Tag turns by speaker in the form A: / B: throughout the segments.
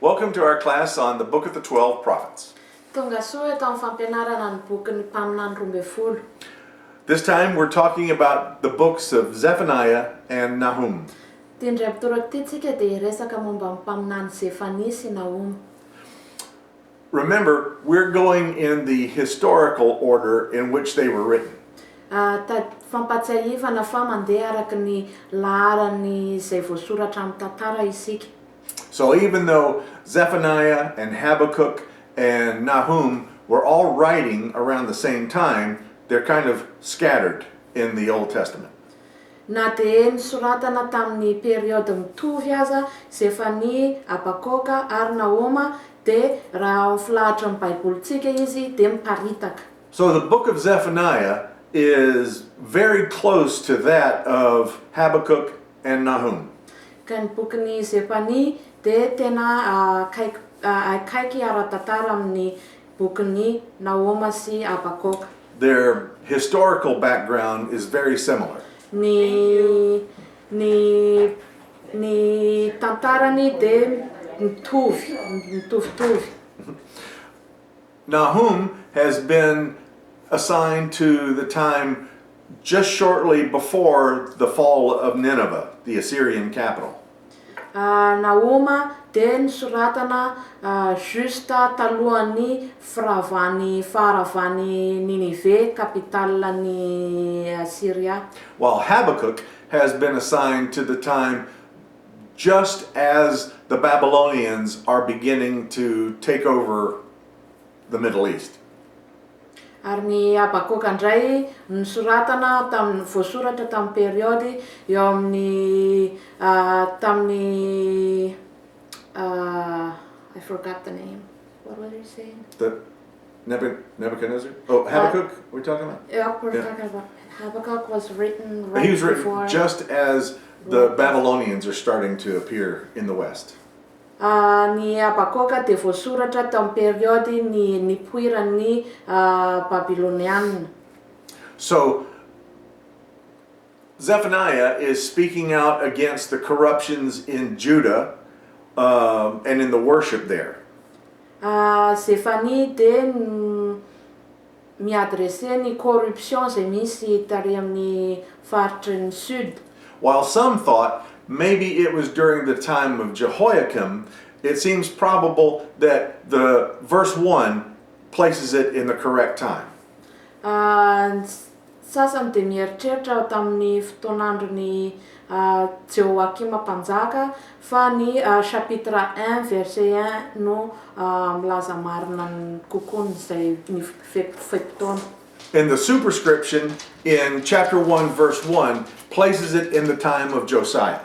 A: Welcome to our class on the Book of the 12 Prophets.
B: Tonga soa eto amin'ny fampianarana ny bokin'ny mpaminany 12.
A: This time we're talking about the books of Zephaniah and Nahum.
B: Ty ndray pitorokitsika dia resaka momba ny mpaminany Zephania sy Nahum.
A: Remember, we're going in the historical order in which they were written.
B: Fampatsiahivana fa mandeha araky ny laharany izay voasoratra amin'ny tantara isika.
A: So even though Zephaniah and Habakkuk and Nahum were all writing around the same time, they're kind of scattered in the Old Testament.
B: Na dia nisoratana tamin'ny periody mitovy aza Zephania, Habakoka ary Nahoma dia raha filahatra ny Baibolitsika izy dia miparitaka.
A: So the book of Zephaniah is very close to that of Habakkuk and Nahum.
B: Ka ny bokin'ny Zephania dia tena akaiky ara-tantara amin'ny bokin'ny Nahoma sy Habakoka.
A: Their historical background is very similar.
B: Ny tantarany dia mitovitovy.
A: Nahum has been assigned to the time just shortly before the fall of Nineveh, the Assyrian capital.
B: Nahoma dia nisoratana justa talohan'ny faharavan'ny Ninive, capitalany Assyria.
A: While Habakkuk has been assigned to the time just as the Babylonians are beginning to take over the Middle East.
B: Ary ny Habakoka ndray nisoratana voasoratra tamin'ny periody eo amin'ny tamin'ny I forgot the name. What was he saying?
A: The Nebuchadnezzar? Oh, Habakkuk we're talking about?
B: Yeah, we're talking about Habakkuk was written right
A: He was written
B: before.
A: just as the Babylonians are starting to appear in the West.
B: Ny Habakoka dia voasoratra tamin'ny periody ny nipoiran'ny Babyloniana.
A: So Zephaniah is speaking out against the corruptions in Judah and in the worship there.
B: Zephania dia miadrese ny corruption izay misy tary amin'ny faritry ny sud.
A: While some thought maybe it was during the time of Jehoiakim, it seems probable that the verse 1 places it in the correct time.
B: Sasany dia mieritreritra tamin'ny fotoanandron'ny Jehoakima mpanjaka fa ny chapitre 1 verset 1 no milaza marina kokoa izay ny fe-potoana.
A: And the superscription in chapter 1 verse 1 places it in the time of Josiah.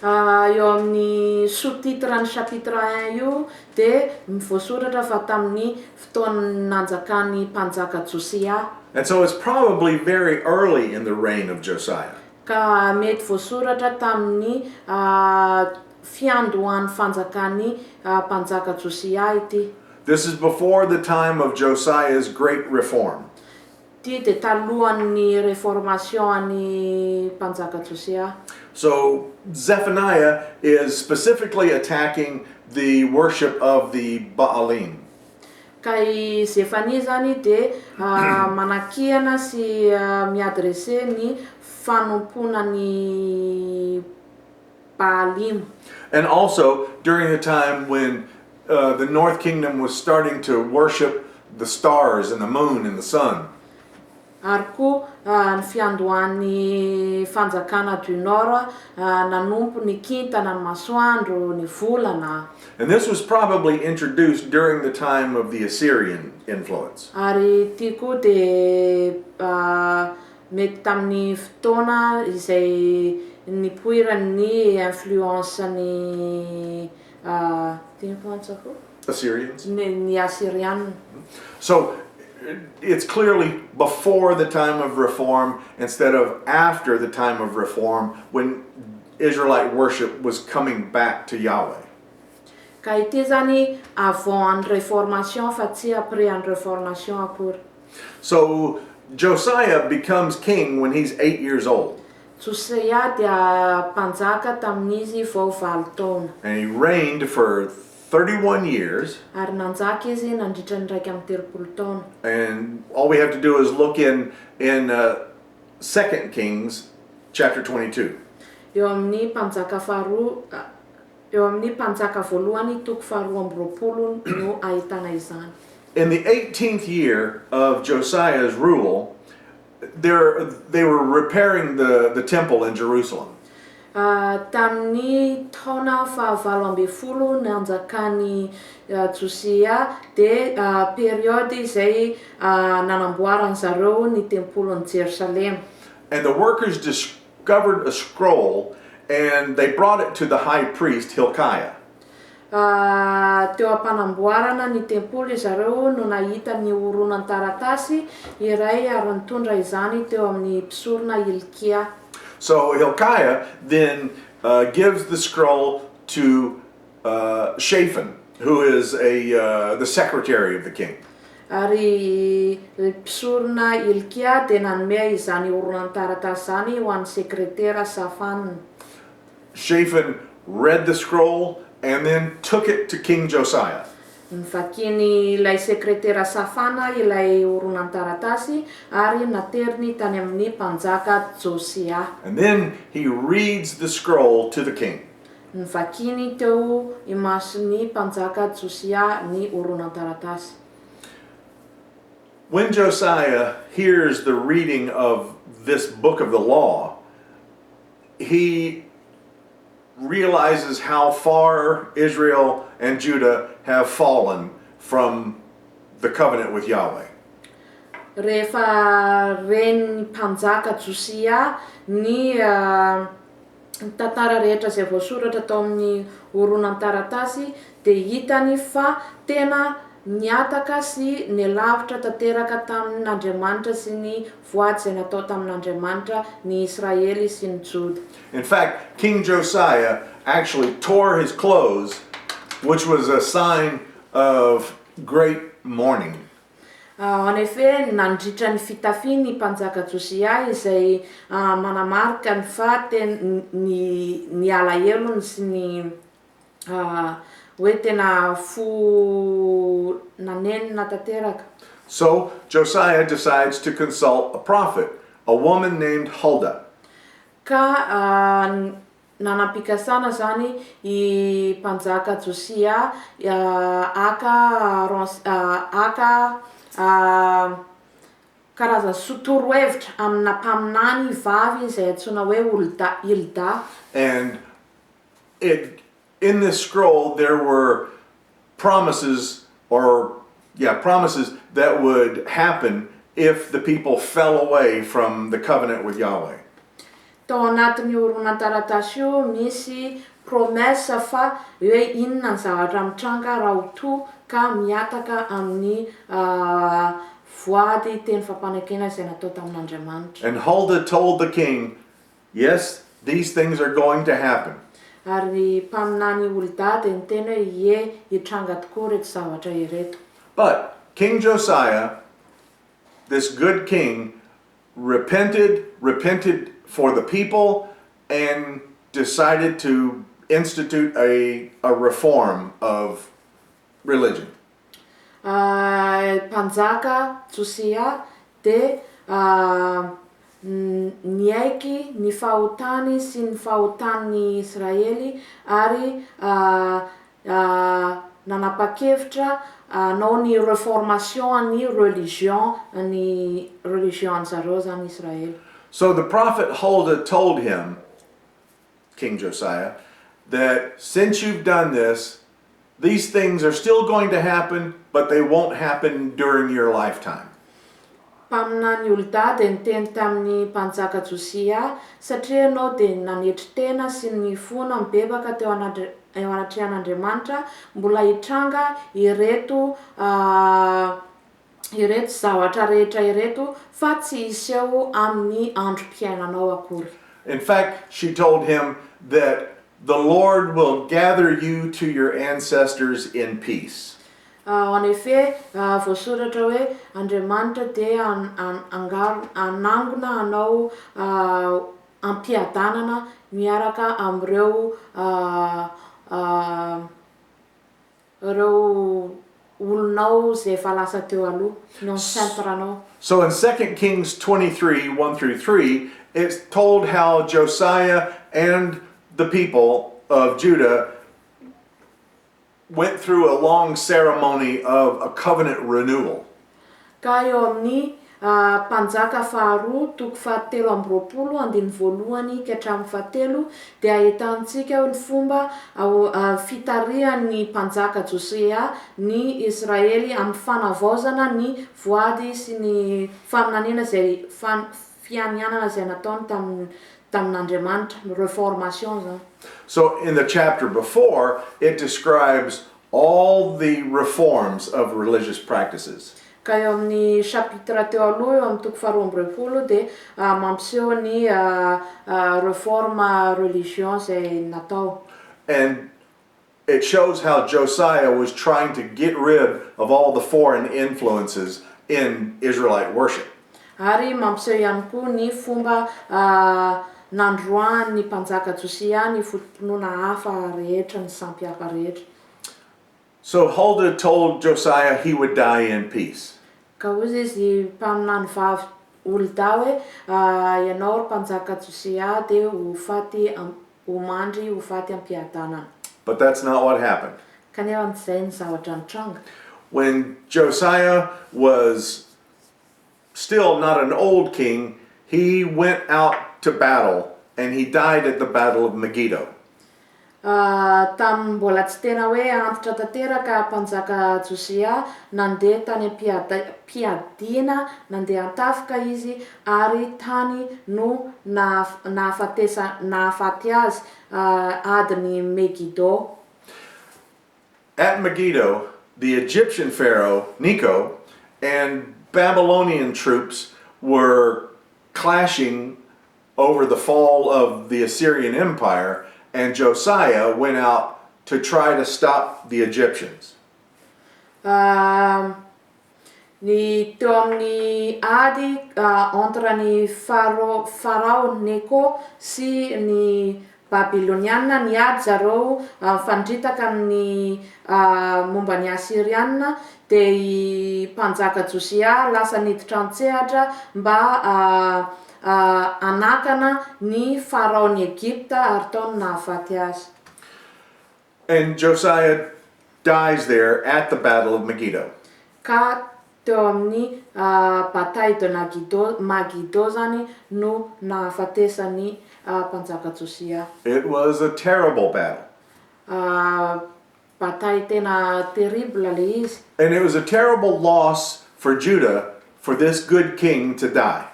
B: Eo amin'ny sous-titre ny chapitre 1 io dia voasoratra fa tamin'ny fotoan'ny nanjakan'ny mpanjaka Josia.
A: And so it's probably very early in the reign of Josiah.
B: Ka mety voasoratra tamin'ny fiandohan'ny fanjakan'ny mpanjaka Josia ity.
A: This is before the time of Josiah's great reform.
B: Ty dia talohan'ny reformation'ny mpanjaka Josia.
A: So Zephaniah is specifically attacking the worship of the Baalim.
B: Kay Zephania zany dia manakihana sy miadrese ny fanomponan'ny Baalim. And
A: also during the time when the North Kingdom was starting to worship the stars and the moon and the sun.
B: Ary koa ny fiandohan'ny fanjakana du Nord nanompo ny kintana, ny masoandro, ny volana.
A: And this was probably introduced during the time of the Assyrian influence.
B: Ary ty koa dia mety tamin'ny fotoana izay nipoiran'ny influence-ny
A: Assyrians.
B: Ny Assyrian.
A: So it's clearly before the time of reform instead of after the time of reform when Israelite worship was coming back to Yahweh.
B: Ka ity zany avant ny reformation fa tsy après ny reformation akory.
A: So Josiah becomes king when he's 8 years old.
B: Josia dia mpanjaka tamin'izy vao 9 taona.
A: And he reigned for 31 years.
B: Ary nanjaka izy nandritra ny 1 taona.
A: And all we have to do is look in 2 Kings chapter 22.
B: Eo amin'ny mpanjaka faharoa, eo amin'ny mpanjaka voalohany toko faharoa amby roapolo no ahitana izany.
A: In the 18th year of Josiah's rule, they were repairing the temple in Jerusalem.
B: Tamin'ny taona fahavalo amby folo nanjakany Josia dia periody izay nanamboarany zareo ny tempolon'i Jerusalem.
A: And the workers discovered a scroll and they brought it to the high priest Hilkiah.
B: Teo ampanamboarana ny tempoly zareo no nahita ny horonan-taratasy iray ary nitondra izany teo amin'ny mpisorona Hilkia.
A: So Hilkiah then gives the scroll to Shaphan, who is the secretary of the king.
B: Ary mpisorona Hilkia dia nanome izany horonan-taratasy zany ho an'ny sekretera Shaphan.
A: Shaphan read the scroll and then took it to King Josiah.
B: Nivakiny ilay sekretera Shaphan ilay horonan-taratasy ary nateriny tany amin'ny mpanjaka Josia.
A: And then he reads the scroll to the king.
B: Nivakiny teo imason'ny mpanjaka Josia ny horonan-taratasy.
A: When Josiah hears the reading of this book of the law, he realizes how far Israel and Judah have fallen from the covenant with Yahweh.
B: Rehefa reny mpanjaka Josia ny tantara rehetra izay voasoratra tao amin'ny horonan-taratasy dia hitany fa tena niataka sy nilavitra tanteraka tamin'Andriamanitra sy ny voady izay natao tamin'Andriamanitra ny Israely sy ny Juda.
A: In fact, King Josiah actually tore his clothes, which was a sign of great mourning.
B: En effet, nandritra ny fitafiany ny mpanjaka Josia izay manamarika ny fa ny alahelo sy ny hoe tena fo nanenina tanteraka.
A: So Josiah decides to consult a prophet, a woman named Huldah.
B: Ka nanam-pikasana zany I mpanjaka Josia karazana sotorohevitra amina mpaminany vavy izay antsoina hoe Hilda.
A: And in this scroll there were promises that would happen if the people fell away from the covenant with Yahweh.
B: Tao anatin'ny horonan-taratasy io misy promessa fa hoe inona ny zavatra mitranga raha ho ka miataka amin'ny voady teny fampanekena izay natao tamin'Andriamanitra.
A: And Huldah told the king, yes, these things are going to happen.
B: Ary mpaminany Hulda dia niteny hoe ie hitranga tokoa reto zavatra ireto.
A: But King Josiah, this good king, repented for the people and decided to institute a reform of religion.
B: Mpanjaka Josia dia niaiky ny fahotany sy ny fahotan'ny Israely ary nanapa-kevitra nao ny reformation ny religion zareo zany Israely.
A: So the prophet Huldah told him, King Josiah, that since you've done this, these things are still going to happen, but they won't happen during your lifetime.
B: Mpaminany Hulda dia niteny tamin'ny mpanjaka Josia satria ianao dia nanetry tena sy ny fona mibebaka teo anatrehan'Andriamanitra mbola hitranga ireto zavatra rehetra ireto fa tsy iseho amin'ny androm-piainanao akory.
A: In fact, she told him that the Lord will gather you to your ancestors in peace.
B: En effet, voasoratra hoe Andriamanitra dia anangona anao ampiadanana miaraka amin'ireo ireo olonao zay efa lasa teo aloha ny ancêtre-nao.
A: So in 2 Kings 23, 1 through 3, it's told how Josiah and the people of Judah went through a long ceremony of a covenant renewal.
B: Ka eo amin'ny mpanjaka faharoa toko fahatelo amby roapolo andiny voalohany ka hatramin'ny fahatelo dia ahitantsika ny fomba fitarihan'ny mpanjaka Josia ny Israely amin'ny fanavaozana ny voady sy ny faminaniana zay fianianana zay nataony tamin'Andriamanitra, reformation zany.
A: So in the chapter before, it describes all the reforms of religious practices.
B: Ka eo amin'ny chapitre teo aloha eo amin'ny toko faharoa amby roapolo dia mampiseho ny reforma religion zay natao.
A: And it shows how Josiah was trying to get rid of all the foreign influences in Israelite worship.
B: Ary mampiseho ihany koa ny fomba nandroan'ny mpanjaka Josia ny fotonoana hafa rehetra ny sampihafa rehetra.
A: So Huldah told Josiah he would die in peace.
B: Ka hozy izy mpaminany vavy Hulda hoe ianao ry mpanjaka Josia dia ho mandry ho faty ampiadanana.
A: But that's not what happened.
B: Kanefa tsy izay ny zavatra nitranga.
A: When Josiah was still not an old king, he went out to battle and he died at the Battle of Megiddo.
B: Tamin'ny mbola tsy tena hoe antitra tanteraka mpanjaka Josia nandeha tany am-piadiana, nandeha an-tafika izy ary tany no nahafaty azy adiny Megiddo.
A: At Megiddo, the Egyptian pharaoh Necho and Babylonian troops were clashing over the fall of the Assyrian Empire, and Josiah went out to try to stop the Egyptians.
B: Ny teo amin'ny ady entre ny Pharaon Necho sy ny Babyloniana ny ady zareo fandritaka ny momba ny Assyriana dia i mpanjaka Josia lasa niditra an-tsehatra mba anakana ny Pharaon Egypta ary taony nahafaty azy.
A: And Josiah dies there at the Battle of Megiddo.
B: Ka teo amin'ny bataille de Megiddo zany no nahafatesany mpanjaka Josia.
A: It was a terrible battle.
B: Bataille tena terrible le izy.
A: And it was a terrible loss for Judah for this good king to die.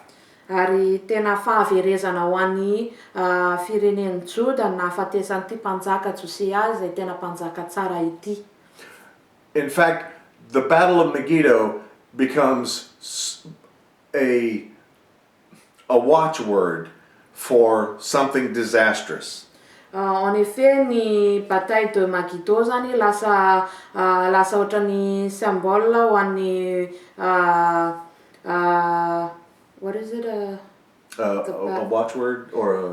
B: Ary tena fahaverezana ho an'ny firenen'i Juda nahafatesan'ity mpanjaka Josia zay tena mpanjaka tsara ity.
A: In fact, the Battle of Megiddo becomes a watchword for something disastrous.
B: En effet, ny bataille de Megiddo zany lasa ohatran'ny symbole ho an'ny what is it?
A: A watchword or a...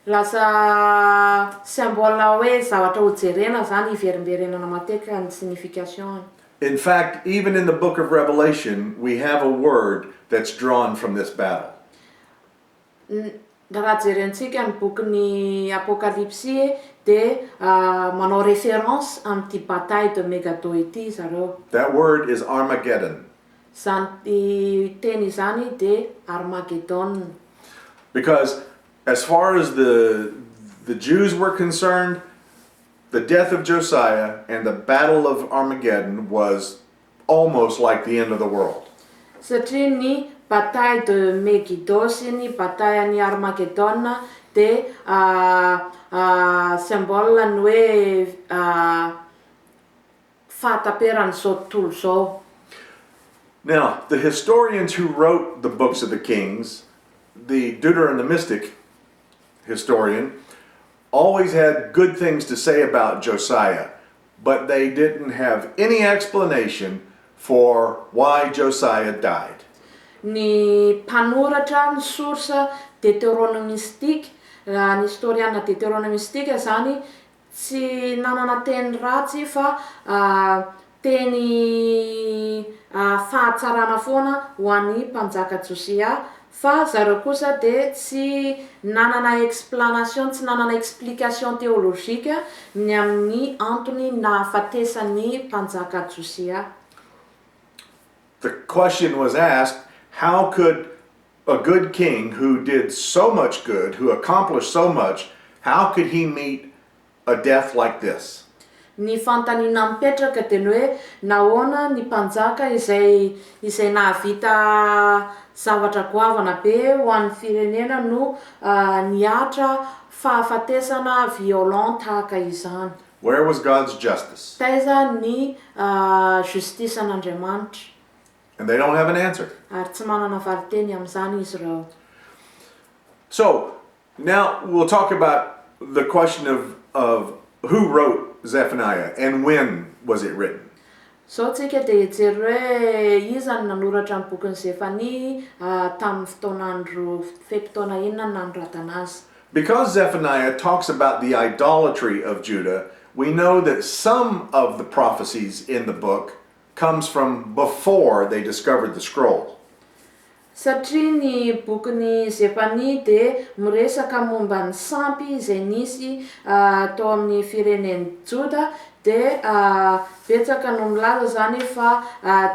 B: Lasa symbole hoe zavatra ho jerena zany iverimberenana matetika ny signification.
A: In fact, even in the book of Revelation, we have a word that's drawn from this battle.
B: Raha jerentsika ny bokin'ny Apocalypse dia manao référence amin'ity bataille de Megiddo ity zareo.
A: That word is Armageddon.
B: Zany teny zany dia Armageddon.
A: Because as far as the Jews were concerned, the death of Josiah and the Battle of Armageddon was almost like the end of the world.
B: Satria ny bataille de Megiddo sy ny bataille ny Armageddon dia symbole ny hoe fahataperan'izao tontolo zao.
A: Now, the historians who wrote the books of the Kings, the Deuteronomistic historian, always had good things to say about Josiah, but they didn't have any explanation for why Josiah died.
B: Ny mpanoratra ny source deutéronomistique, ny historiana deutéronomistique zany tsy nanana teny ratsy fa teny fahatsarana foana ho an'ny mpanjaka Josia, fa zareo kosa de tsy nanana explanation, tsy nanana explication théologique ny amin'ny antony nahafatesan'ny mpanjaka Josia.
A: The question was asked, how could a good king who did so much good, who accomplished so much, how could he meet a death like this?
B: Ny fantanina mipetraka de hoe nahoana ny mpanjaka izay nahavita zavatra goavana be ho an'ny firenena no niatra fahafatesana violent tahaka izany.
A: Where was God's justice?
B: Taiza ny justice an'Andriamanitra.
A: And they don't have an answer.
B: Ary tsy manana valiteny amin'izany izy ireo.
A: So, now we'll talk about the question of who wrote Zephaniah and when was it written?
B: So tsika de hijery hoe iza ny nanoratra ny bokin'ny Zephania tamin'ny fotoanandro fe-potoana inona no nanoratana azy.
A: Because Zephaniah talks about the idolatry of Judah, we know that some of the prophecies in the book comes from before they discovered the scroll.
B: Satria ny bokin'ny Zephania de miresaka momba ny sampy izay nisy tao amin'ny firenen'ny Joda, de betsaka no milaza zany fa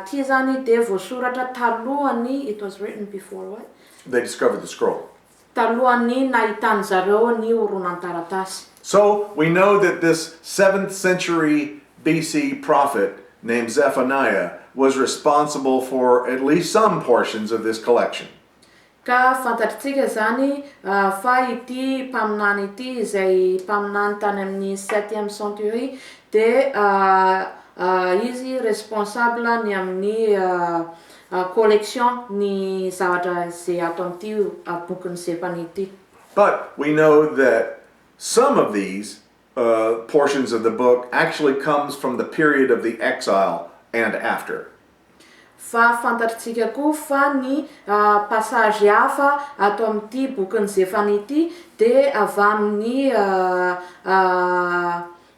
B: ty zany de voasoratra talohany, it was written before what?
A: They discovered the scroll.
B: Talohany nahitany zareo ny horonan-taratasy.
A: So we know that this 7th century BC prophet named Zephaniah was responsible for at least some portions of this collection.
B: Ka fantatritsika zany fa ity mpaminany ity izay mpaminany tany amin'ny 7e century de izy responsable ny amin'ny collection ny zavatra izay ato amin'ity bokin'ny Zephania ity.
A: But we know that some of these portions of the book actually comes from the period of the exile and after.
B: Fa fantatritsika koa fa ny passage hafa ato amin'ity bokin'ny Zephania ity de avy amin'ny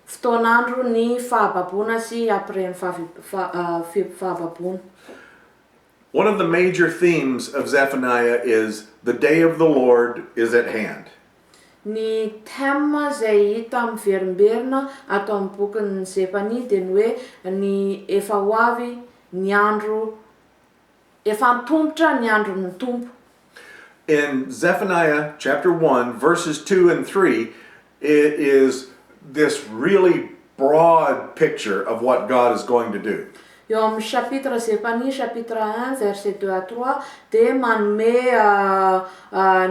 B: fotoanandro ny fahababona sy après ny fahababona.
A: One of the major themes of Zephaniah is the day of the Lord is at hand.
B: Ny thème izay hita miverimberina ato amin'ny bokin'ny Zephania de ny hoe ny efa ho avy ny andro, efa antombotra ny andron'ny tompo.
A: In Zephaniah chapter 1, verses 2 and 3, it is this really broad picture of what God is going to do.
B: Eo amin'ny chapitre Zephania, chapitre 1, verset 2 à 3, de manome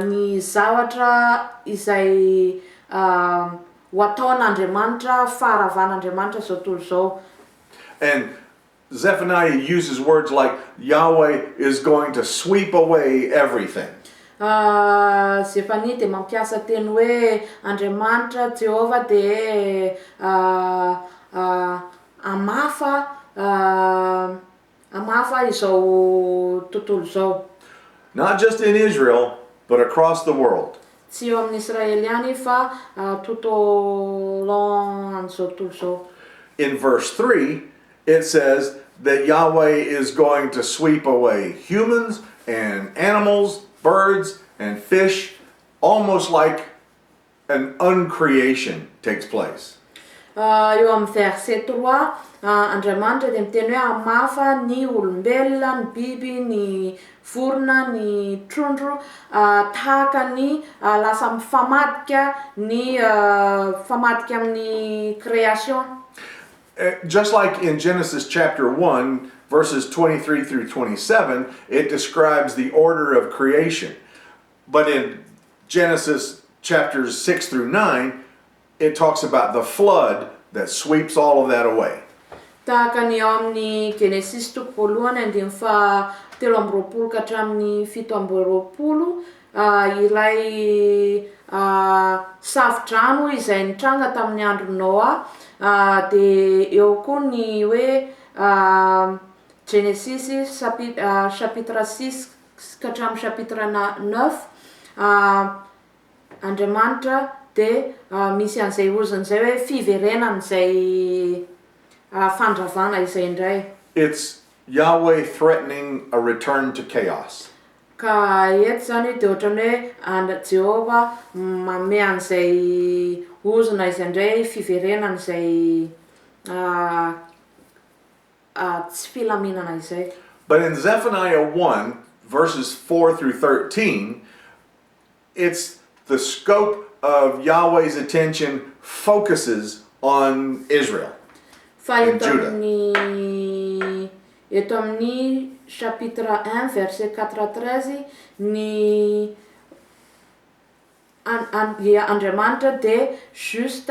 B: ny zavatra izay ho ataon'Andriamanitra, faharavan'Andriamanitra zao tontolo zao.
A: And Zephaniah uses words like Yahweh is going to sweep away everything.
B: Zephania de mampiasa teny hoe Andriamanitra Jehovah de amafa izao tontolo zao.
A: Not just in Israel, but across the world.
B: Tsy eo amin'ny Israeliany fa tontolo an'izao tontolo zao.
A: In verse 3, it says that Yahweh is going to sweep away humans and animals, birds and fish, almost like an uncreation takes place.
B: Eo amin'ny verset 3, Andriamanitra de miteny hoe hamafa ny olombelona, ny biby, ny vorona, ny trondro, tahaka ny lasa mifamadika ny famadika amin'ny création.
A: Just like in Genesis chapter 1, verses 23 through 27, it describes the order of creation. But in Genesis chapters 6 through 9, it talks about the flood that sweeps all of that away.
B: Tahaka ny amin'ny Genesis toko voalohany andiny fa 7 ka hatramin'ny 7 ilay safi-drano izay nitranga tamin'ny andro Noa, de eo koa ny hoe Genesis chapitre 6 ka hatramin'ny chapitre 9, Andriamanitra dia misy an'izay oziny zay hoe fiverenana izay fandravana izay indray.
A: It's Yahweh threatening a return to chaos.
B: Ka eto zany dia ohatran'ny hoe Jehova manome an'izay ozona izay indray fiverenana izay tsy filaminana izay.
A: But in Zephaniah 1, verses 4 through 13, it's the scope of Yahweh's attention focuses on Israel.
B: Fa
A: And Judah.
B: eto amin'ny chapitre 1 verset 4 à 13 ny Andriamanitra dia juste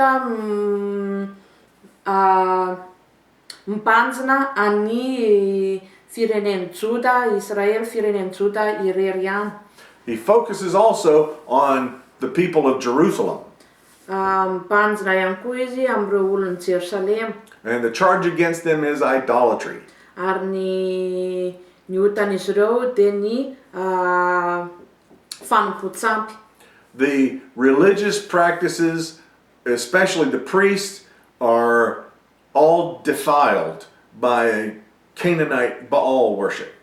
B: mibanjina any fireneny Joda, Israel fireneny Joda irery ihany.
A: He focuses also on the people of Jerusalem.
B: Mibanjina ihany koa izy amin'ireo olon'i Jerusalem.
A: And the charge against them is idolatry.
B: Ary ny otan'izy ireo dia ny fanompoan-tsampy.
A: The religious practices, especially the priests, are all defiled by Canaanite Baal worship.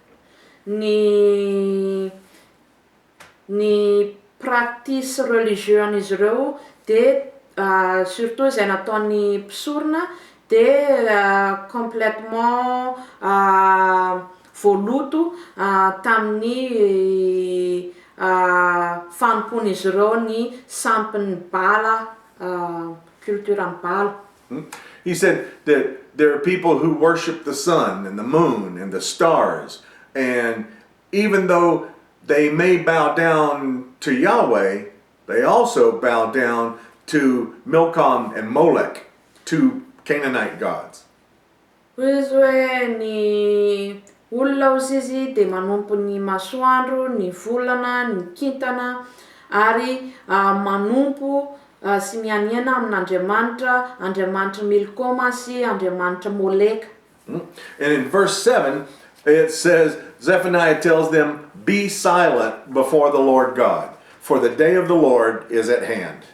B: Ny practice religieux an'izy ireo dia surtout izay nataon'ny mpisorona dia complètement voaloto tamin'ny fanompon'izy ireo ny sampin'ny Bala, culturan'ny Bala.
A: He said that there are people who worship the sun and the moon and the stars, and even though they may bow down to Yahweh, they also bow down to Milcom and Molech, two Canaanite gods.
B: Izy hoe ny olona ozy izy dia manompo ny masoandro, ny volana, ny kintana, ary manompo sy mianiana amin'Andriamanitra, Andriamanitra Milkoma sy Andriamanitra Moleka.
A: And in verse 7, it says, Zephaniah tells them, "Be silent before the Lord God, for the day of the Lord is at hand."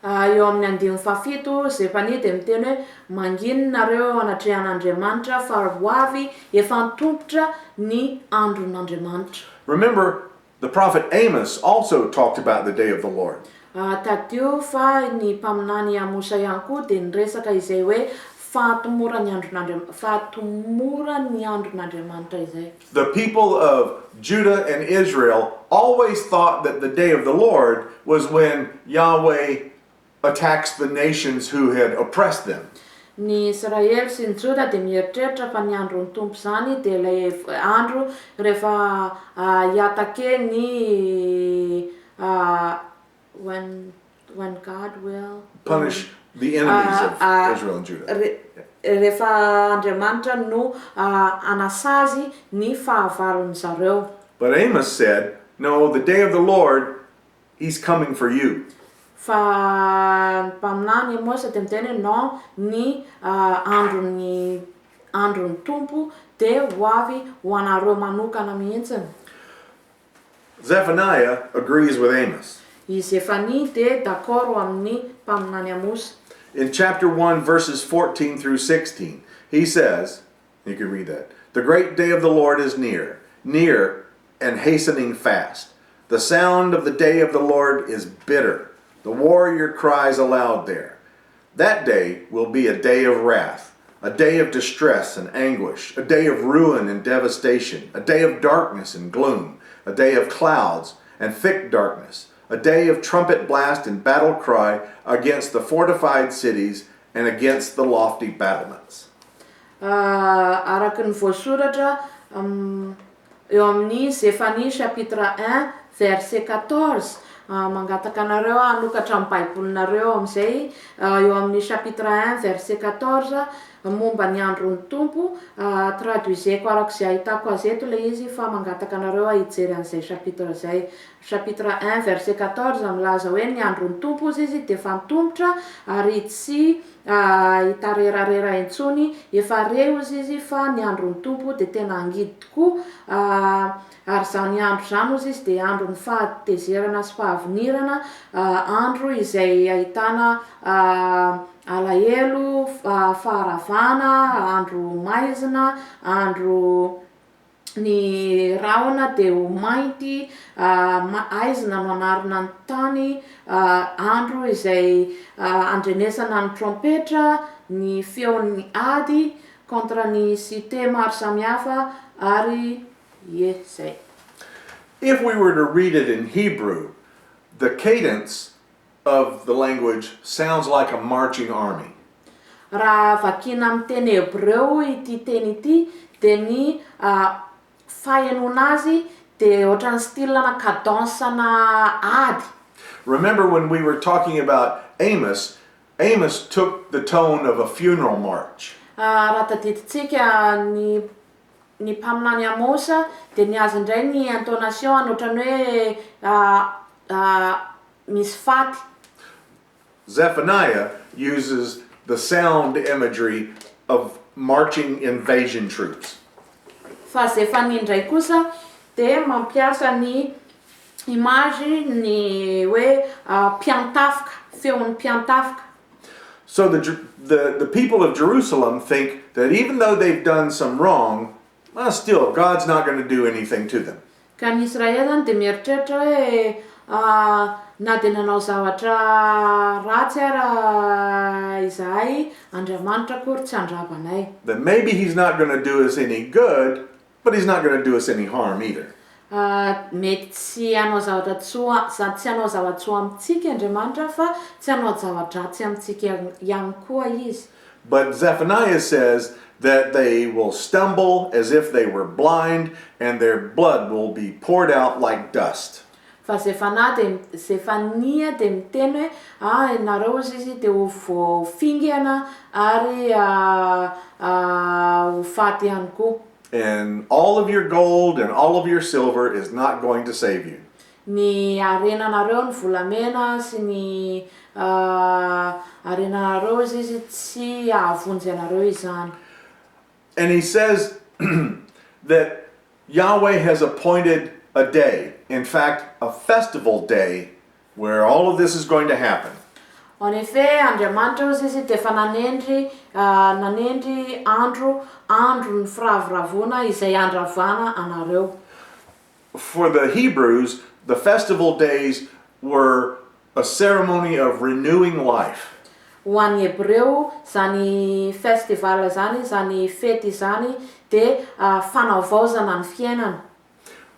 B: Eo amin'ny andininy fafito, Zephania dia miteny hoe mangino nareo anatrehan'Andriamanitra fa ho avy efa antompotra ny andron'Andriamanitra.
A: Remember, the prophet Amos also talked about the day of the Lord.
B: Tadio fa ny mpaminany Amosa ihany koa dia niresaka izay hoe fahatomora ny andron'Andriamanitra izay.
A: The people of Judah and Israel always thought that the day of the Lord was when Yahweh attacks the nations who had oppressed them.
B: Ny Israel sy ny Juda dia mieritreritra fa ny andron'ny Tompo zany dia ilay andro rehefa hiatake ny when God will
A: Punish the enemies of Israel and Judah.
B: Rehefa Andriamanitra no anasazy ny fahavalony zareo.
A: But Amos said, no, the day of the Lord, he's coming for you.
B: Fa mpaminany Amosa dia miteny no ny andron'ny Tompo dia ho avy ho anareo manokana mihitsiny.
A: Zephaniah agrees with Amos.
B: I Zephania dia d'accord amin'ny mpaminany Amosa.
A: In chapter 1, verses 14 through 16, he says, you can read that, "The great day of the Lord is near, near and hastening fast. The sound of the day of the Lord is bitter. The warrior cries aloud there. That day will be a day of wrath, a day of distress and anguish, a day of ruin and devastation, a day of darkness and gloom, a day of clouds and thick darkness, a day of trumpet blast and battle cry against the fortified cities and against the lofty battlements."
B: Araka ny voasoratra eo amin'ny Zephania chapitre 1 verset 14. Mangataka anareo hanokatra amin'ny baibolinareo amin'izay eo amin'ny chapitre 1 verset 14 momba ny andron'ny tompo traduiseko arak'izay ahitako azy eto le izy fa mangataka anareo hijery an'izay chapitre zay. Chapitre 1 verset 14 milaza hoe ny andron'ny tompo izy de efa mitombotra ary tsy hitarerarera intsony, efa reo izy fa ny andron'ny tompo de tena angidy tokoa ary zany andro zany izy de andro ny fahatezerana sy fahavinirana, andro izay ahitana alahelo, faharavana, andro maizina, andro ny rahona de ho mainty, aizina no anarana ny tany, andro izay andrenesana ny trompetra, ny feon'ny ady kontra ny cité maro samihafa ary zay.
A: If we were to read it in Hebrew, the cadence of the language sounds like a marching army.
B: Raha vakina amin'ny teny hebreo ity teny ity de ny fahenona azy de ohatran'ny style-na cadence-na ady.
A: Remember when we were talking about Amos, Amos took the tone of a funeral march.
B: Raha tadiditsika ny mpaminany Amosa de niazy indray ny intonation ohatran'ny hoe misy faty.
A: Zephaniah uses the sound imagery of marching invasion troops.
B: Fa Zephania indray kosa de mampiasa ny image ny hoe mpiantafika, feon'ny mpiantafika.
A: So the people of Jerusalem think that even though they've done some wrong, well, still God's not going to do anything to them.
B: Ka ny Israely zany de mieritreritra hoe na de nanao zavatra ratsy ara izahay, Andriamanitra akory tsy andrabanay.
A: That maybe he's not going to do us any good, but he's not going to do us any harm either.
B: Mety tsy hanao zavatra tsy hanao zavatsoa amintsika Andriamanitra fa tsy hanao zavadratsy amintsika ihany koa izy.
A: But Zephaniah says that they will stumble as if they were blind and their blood will be poured out like dust.
B: Fa Zephania de miteny hoe nareo izy de ho voafingana ary ho faty ihany koa.
A: And all of your gold and all of your silver is not going to save you.
B: Ny arenanareo ny volamena sy ny arenanareo izy tsy ahavonjy anareo izany.
A: And he says that Yahweh has appointed a day, in fact, a festival day, where all of this is going to happen.
B: En effet, Andriamanitra izy de efa nanendry andro ny firaviravona izay andravana anareo.
A: For the Hebrews, the festival days were a ceremony of renewing life.
B: Ho an'ny Hebreo, zany festival zany, zany fety zany de fanavaozana ny fiainana.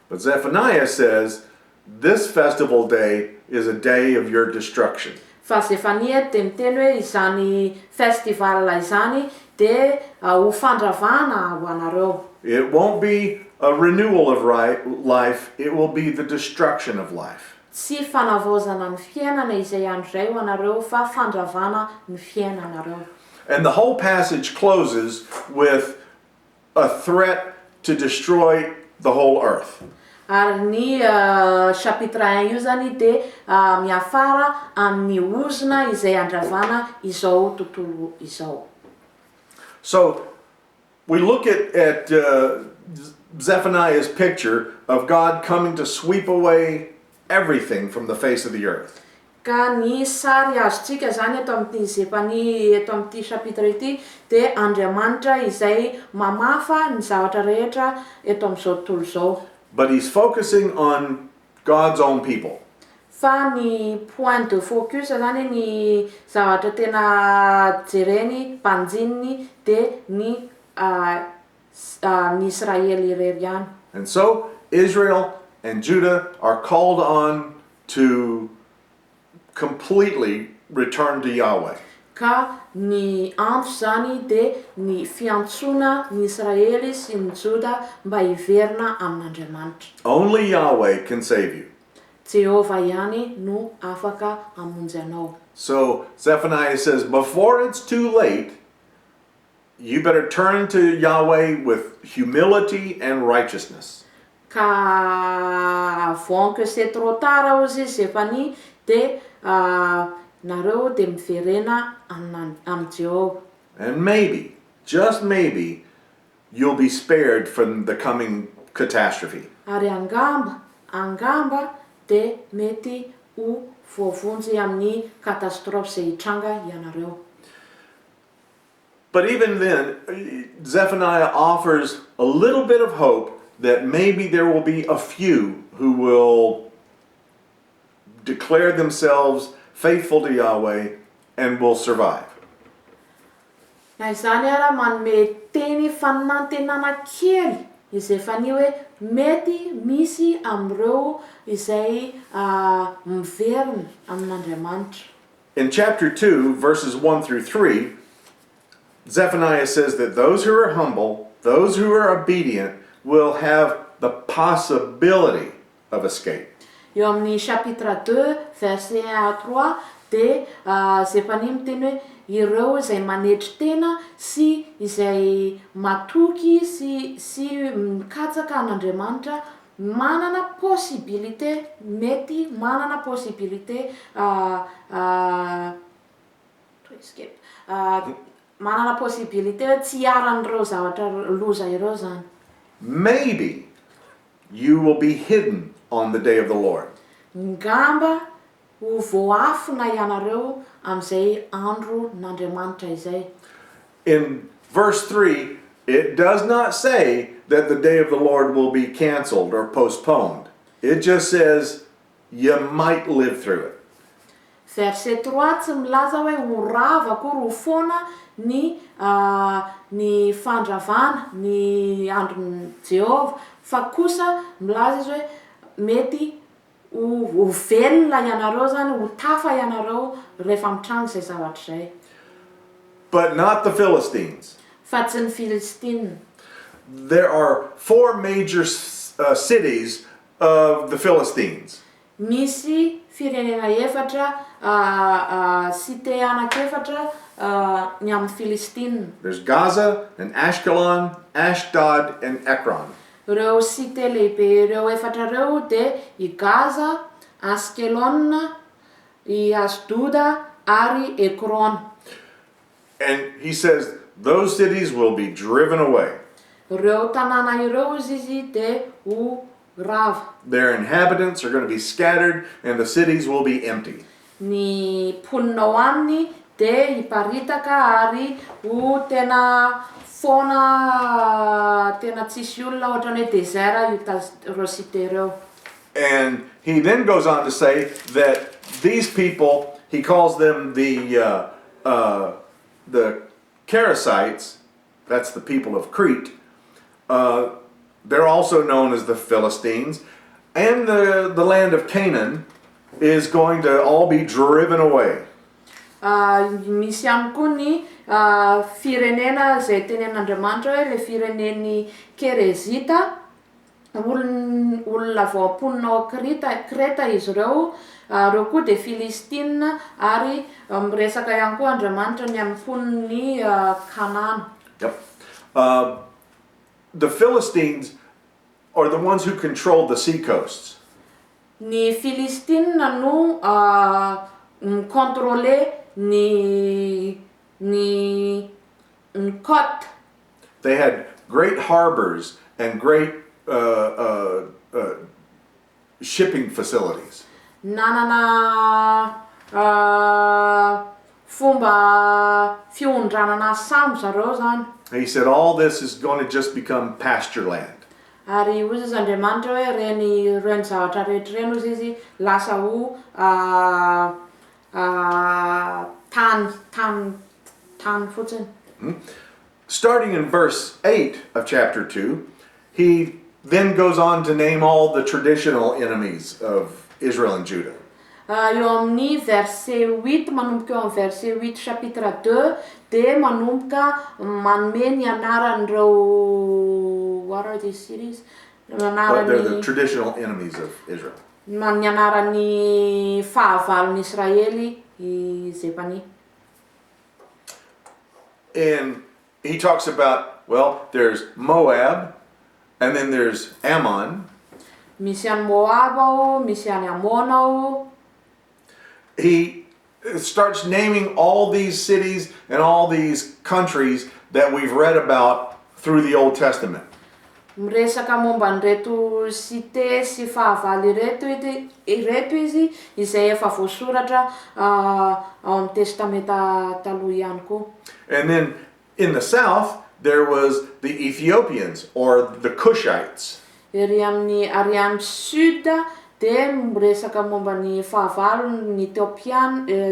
A: But Zephaniah says this festival day is a day of your destruction.
B: Fa Zephania de miteny hoe izany festival izany de ho fandravana ho anareo.
A: It won't be a renewal of life, it will be the destruction of life.
B: Tsy fanavaozana ny fiainana izay andro zay ho anareo fa fandravana ny fiainanareo.
A: And the whole passage closes with a threat to destroy the whole earth.
B: Ary ny chapitre 1 io zany de miafara amin'ny ozona izay andravana izao tontolo izao.
A: So we look at Zephaniah's picture of God coming to sweep away everything from the face of the earth.
B: Ka ny sary azontsika zany eto amin'ity Zephania eto amin'ity chapitre ity de Andriamanitra izay mamafa ny zavatra rehetra eto amin'izao tontolo izao.
A: But he's focusing on God's own people.
B: Fa ny point de focus zany ny zavatra tena jereny mpanjininy de ny Israely irery ihany.
A: And so Israel and Judah are called on to completely return to Yahweh.
B: Ka ny antso zany de ny fiantsona ny Israely sy ny Juda mba hiverina amin'Andriamanitra.
A: Only Yahweh can save you.
B: Jehovah ihany no afaka hamonjy anao.
A: So Zephaniah says, before it's too late, you better turn to Yahweh with humility and righteousness.
B: Ka avant que c'est trop tard hozy Zephanie de nareo de miverena am Jehovah.
A: And maybe, just maybe, you'll be spared from the coming catastrophe.
B: Ary angamba de mety ho voavonjy amin'ny katastrofe zay hitranga ianareo.
A: But even then, Zephaniah offers a little bit of hope that maybe there will be a few who will declare themselves faithful to Yahweh and will survive.
B: Na izany ara manome teny fanantenana kely i Zephania hoe mety misy amreo izay miverina amin'Andriamanitra.
A: In chapter 2, verses 1 through 3, Zephaniah says that those who are humble, those who are obedient, will have the possibility of escape.
B: Eo amin'ny chapitre 2, verset 1 à 3, de Zephania miteny hoe ireo izay manetry tena sy izay matoky sy mikatsaka an'Andriamanitra manana possibilité, mety manana possibilité manana possibilité hoe tsy hiaran'ireo zavatra loza ireo zany.
A: Maybe you will be hidden on the day of the Lord.
B: Ngamba ho voafina ianareo amin'izay andro n'Andriamanitra izay.
A: In verse 3, it does not say that the day of the Lord will be canceled or postponed. It just says you might live through it.
B: Verset 3 tsy milaza hoe ho rava akory ho foana ny fandravana ny andron'ny Jehovah, fa kosa milaza izy hoe mety ho velona ianareo zany, ho tafa ianareo rehefa mitranga izay zavatra izay.
A: But not the Philistines.
B: Fa tsy ny Filistina.
A: There are 4 major cities of the Philistines.
B: Misy firenena efatra, cité anakefatra ny amin'ny Filistina.
A: There's Gaza and Ashkelon, Ashdod and Ekron.
B: Reo cité lehibe reo efatra reo de i Gaza, Askelon, i Asdoda ary Ekron.
A: And he says those cities will be driven away.
B: Reo tanàna ireo izy de ho rava.
A: Their inhabitants are going to be scattered and the cities will be empty.
B: Ny mponina ao aminy de hiparitaka ary ho tena foana tena tsisy olona ohatrany hoe désert io cité reo.
A: And he then goes on to say that these people, he calls them the Karasites, that's the people of Crete. They're also known as the Philistines, and the land of Canaan is going to all be driven away.
B: Misy ihany koa ny firenena izay tenen'Andriamanitra hoe le firenen'ny Kerezita, olona vao amponina ao Kreta izy reo koa de Filistina ary miresaka ihany koa Andriamanitra ny amponiny Kanana.
A: Yep. The Philistines are the ones who control the seacoasts.
B: Ny Filistina no mikontrôle ny côte.
A: They had great harbors and great shipping facilities.
B: Nanana fomba fiondranana sambo zareo zany.
A: He said all this is going to just become pasture land.
B: Ary hoy izy Andriamanitra hoe reny zavatra rehetra reny hozy izy lasa ho tany fotsiny.
A: Starting in verse 8 of chapter 2, he then goes on to name all the traditional enemies of Israel and Judah.
B: Eo amin'ny verset 8 manomboka eo amin'ny verset 8 chapitre 2 de manomboka manome ny anaran'ireo, what are these cities?
A: They're the traditional enemies of Israel.
B: Ny anaran'ny fahavalon'ny Israely i Zephania.
A: In he talks about, well, there's Moab, and then there's Ammon.
B: Misy any Moab ao, misy any Amona ao.
A: He starts naming all these cities and all these countries that we've read about through the Old Testament.
B: Miresaka momba an'ireto cité sy fahavalo ireto izy izay efa voasoratra ao amin'ny testamenta taloha ihany koa.
A: And then in the south, there was the Ethiopians or the Cushites.
B: Ery amin'ny Ariany Sud dia miresaka momba ny fahavalo ny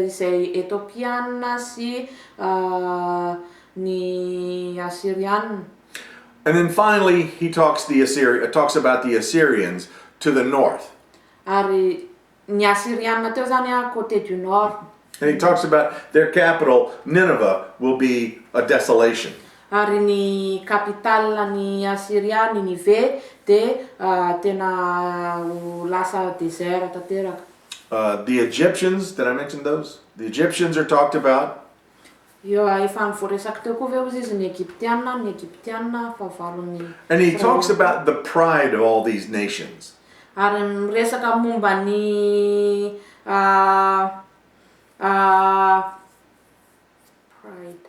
B: izay Etiopiana sy ny Assyrian.
A: And then finally, he talks about the Assyrians to the north.
B: Ary ny Assyriana teo zany a côté du nord.
A: And he talks about their capital, Nineveh, will be a desolation.
B: Ary ny capitale ny Assyria Ninive dia tena ho lasa désert tanteraka.
A: The Egyptians, did I mention those? The Egyptians are talked about.
B: Io efa voaresaka teo koa ve izy ny Egyptiana fahavalon'ny.
A: And he talks about the pride of all these nations.
B: Ary miresaka momba ny pride.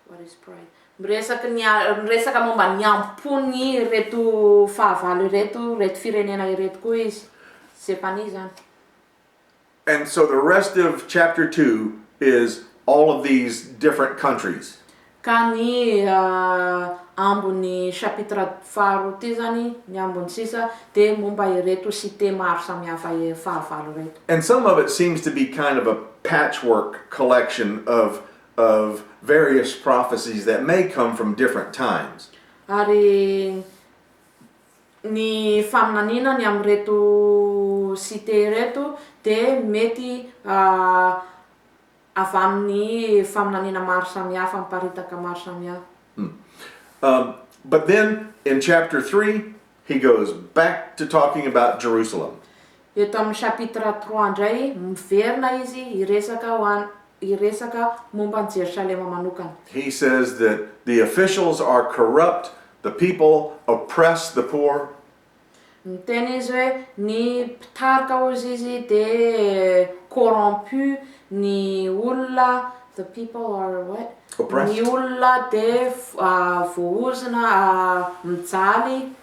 B: What is pride? Miresaka momba ny ampony reto fahavalo reto firenena ireto koa izy. Zephaniah zany.
A: And so the rest of chapter 2 is all of these different countries.
B: Ka ny ambony chapitre faharoa ty zany, ny ambony sisa, dia momba ireto cité maro samihafa fahavalo reto.
A: And some of it seems to be kind of a patchwork collection of various prophecies that may come from different times.
B: Ary ny faminaniana ny am'ireto cité reto dia mety avy amin'ny faminaniana maro samihafa, miparitaka maro samihafa.
A: But then in chapter 3, he goes back to talking about Jerusalem.
B: Eto amin'ny chapitre 3 indray, miverina izy iresaka momba ny Jerusalema manokana.
A: He says that the officials are corrupt, the people oppress the poor.
B: Miteny izy hoe ny mpitarika hozy izy dia corrompu, ny olona, the people are what?
A: Oppressed.
B: Ny olona dia voaozina mijaly.